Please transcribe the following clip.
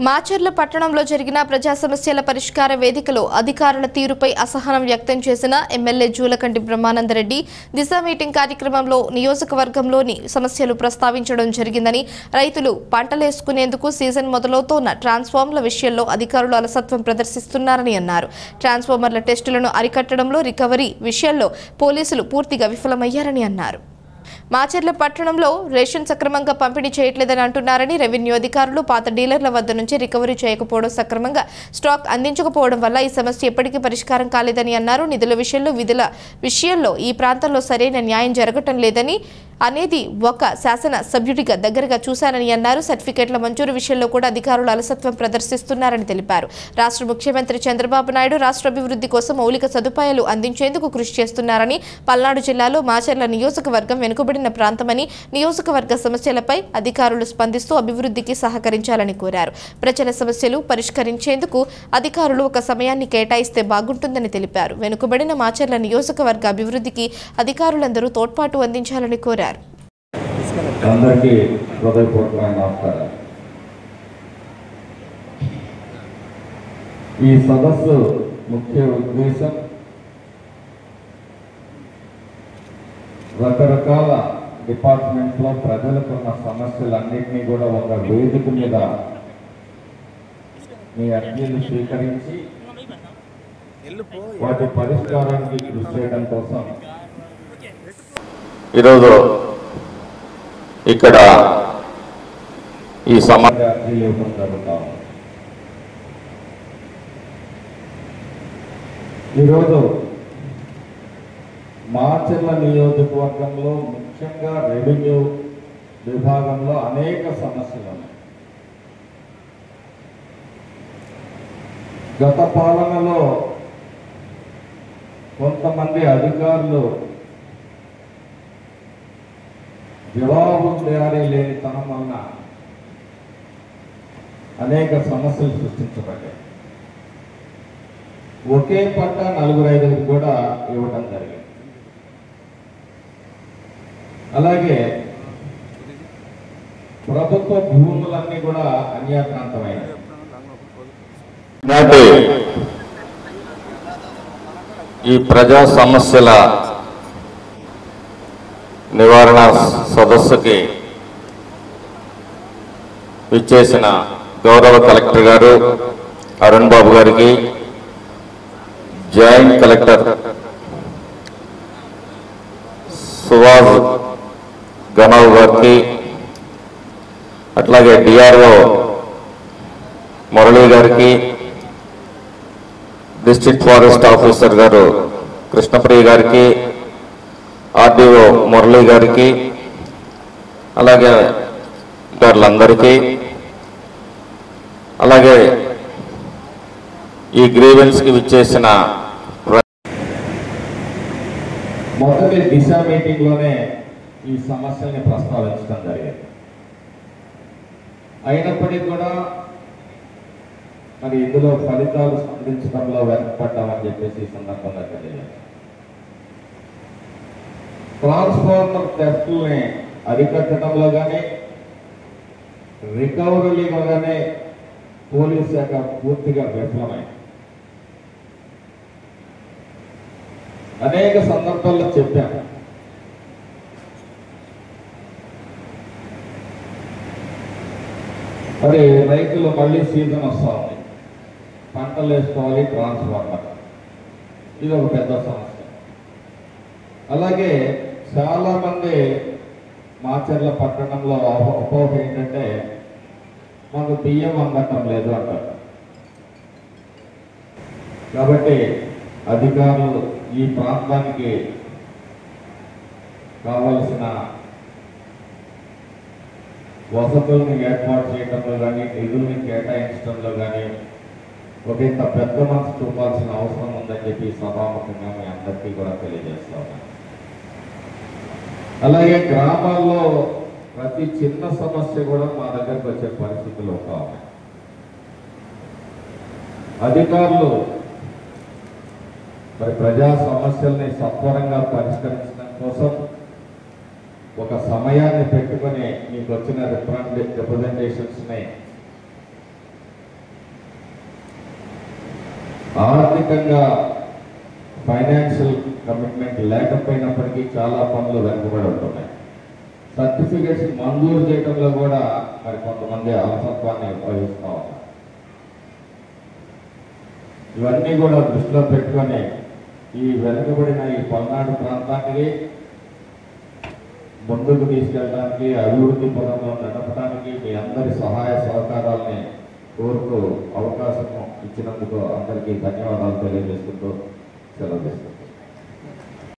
మాచర్ల పట్టణంలో జరిగిన ప్రజా సమస్యల పరిష్కార వేదికలో అధికారుల తీరుపై అసహనం వ్యక్తం చేసిన ఎమ్మెల్యే జూలకంటి బ్రహ్మానందరెడ్డి దిశ మీటింగ్ కార్యక్రమంలో నియోజకవర్గంలోని సమస్యలు ప్రస్తావించడం జరిగిందని, రైతులు పంటలేసుకునేందుకు సీజన్ మొదలవుతోన్న ట్రాన్స్ఫార్మర్ల విషయంలో అధికారులు అలసత్వం ప్రదర్శిస్తున్నారని అన్నారు. ట్రాన్స్ఫార్మర్ల టెస్టులను అరికట్టడంలో రికవరీ విషయంలో పోలీసులు పూర్తిగా విఫలమయ్యారని అన్నారు. మాచర్ల పట్టణంలో రేషన్ సక్రమంగా పంపిణీ చేయట్లేదని అంటున్నారని, రెవెన్యూ అధికారులు పాత డీలర్ల వద్ద నుంచి రికవరీ చేయకపోవడం, సక్రమంగా స్టాక్ అందించకపోవడం వల్ల ఈ సమస్య ఎప్పటికీ పరిష్కారం కాలేదని అన్నారు. నిధుల విషయంలో ఈ ప్రాంతంలో సరైన న్యాయం జరగటం లేదని అనేది ఒక శాసన సభ్యుడిగా దగ్గరగా చూశానని అన్నారు. సర్టిఫికెట్ల మంజూరు విషయంలో కూడా అధికారులు అలసత్వం ప్రదర్శిస్తున్నారని తెలిపారు. రాష్ట్ర ముఖ్యమంత్రి చంద్రబాబు నాయుడు రాష్ట్ర అభివృద్ధి కోసం మౌలిక సదుపాయాలు అందించేందుకు కృషి చేస్తున్నారని, పల్నాడు జిల్లాలో మాచర్ల నియోజకవర్గం వెనుకబడిన ప్రాంతమని, నియోజకవర్గ సమస్యలపై అధికారులు స్పందిస్తూ అభివృద్ధికి సహకరించాలని కోరారు. ప్రజల సమస్యలు పరిష్కరించేందుకు అధికారులు ఒక సమయాన్ని కేటాయిస్తే బాగుంటుందని తెలిపారు. వెనుకబడిన మాచర్ల నియోజకవర్గ అభివృద్ధికి అధికారులందరూ తోడ్పాటు అందించాలని కోరారు. అందరికీ హృదయపూర్వకమైన నమస్కారం. ఈ సదస్సు ముఖ్య ఉద్దేశం రకరకాల డిపార్ట్మెంట్లో ప్రజలకున్న సమస్యలన్నింటినీ కూడా ఒక వేదిక మీద మీ అర్జీలు స్వీకరించి వాటి పరిష్కారానికి కృషి చేయడం కోసం ఈరోజు ఇక్కడ ఈ సమస్య అర్జీలు ఇవ్వడం జరుగుతాం. ఈరోజు మాచర్ల నియోజకవర్గంలో ముఖ్యంగా రెవెన్యూ విభాగంలో అనేక సమస్యలు ఉన్నాయి. గత పాలనలో కొంతమంది అధికారులు జవాబుదారీ లేనితనం వలన అనేక సమస్యలు సృష్టించబడ్డాయి. ఒకే పట్ట 4-5 కూడా ఇవ్వడం జరిగింది. అలాగే ప్రభుత్వ భూములన్నీ కూడా అన్యాక్రాంతమైనవి. ఈ ప్రజా సమస్యల నివారణ సదస్సుకి విచ్చేసిన గౌరవ కలెక్టర్ గారు అరుణ్ బాబు గారికి, జాయింట్ కలెక్టర్ సుభాష్ గణవ్ గారికి, అట్లాగే డిఆర్ఓ మురళీ గారికి, డిస్ట్రిక్ట్ ఫారెస్ట్ ఆఫీసర్ గారు కృష్ణప్రియ గారికి, ఆర్డీఓ మురళీ గారికి, అలాగే గారులందరికీ, అలాగే ఈ గ్రీవెన్స్కి విచ్చేసిన మొదటి దిశ మీటింగ్లోనే ఈ సమస్యల్ని ప్రస్తావించడం జరిగింది. అయినప్పటికీ కూడా మరి ఇందులో ఫలితాలు సాధించడంలో వెనకపడ్డామని చెప్పేసి ఈ సందర్భంగా తెలియజేస్తాం. ట్రాన్స్ఫార్మర్ టెస్టుల్ని అరికట్టడంలో కానీ రికవరీలో కానీ పోలీస్ శాఖ పూర్తిగా విఫలమైంది. అనేక సందర్భాల్లో చెప్పాను. మరి రైతులు మళ్ళీ సీజన్ వస్తూ ఉంది, పంటలు వేసుకోవాలి, ట్రాన్స్ఫార్మర్ ఇది ఒక పెద్ద సమస్య. అలాగే చాలా మంది మాచర్ల పట్టణంలో అపోహ ఏంటంటే మాకు బియ్యం అందటం లేదు అంటారు. కాబట్టి అధికారులు ఈ ప్రాంతానికి కావలసిన వసతుల్ని ఏర్పాటు చేయడంలో కానీ, నిధుల్ని కేటాయించడంలో కానీ ఒక ఇంత పెద్ద మనసు చూపాల్సిన అవసరం ఉందని చెప్పి సభాముఖంగా మీ అందరికీ కూడా తెలియజేస్తా ఉన్నాను. అలాగే గ్రామాల్లో ప్రతి చిన్న సమస్య కూడా మా దగ్గరకు వచ్చే పరిస్థితులు ఉన్నాయి. అధికారులు మరి ప్రజా సమస్యల్ని సత్వరంగా పరిష్కరించడం కోసం ఒక సమయాన్ని పెట్టుకొని మీకు వచ్చిన రిప్రజెంటేషన్స్ని ఆర్థికంగా ఫైనాన్షియల్ కమిట్మెంట్ లేకపోయినప్పటికీ చాలా పనులు వెనుకబడి ఉంటున్నాయి. సర్టిఫికేట్స్ మంజూరు చేయడంలో కూడా మరి కొంతమంది అలసత్వాన్ని ఉపయోగిస్తూ ఉన్నారు. ఇవన్నీ కూడా దృష్టిలో పెట్టుకొని ఈ వెనుకబడిన ఈ పల్నాడు ప్రాంతానికి ముందుకు తీసుకెళ్ళడానికి, అభివృద్ధి పదంలో నడపడానికి మీ అందరి సహాయ సహకారాలని కోరుతూ అవకాశం ఇచ్చినందుకు అందరికీ ధన్యవాదాలు తెలియజేసుకుంటూ సెలవు తీసుకుంటాను.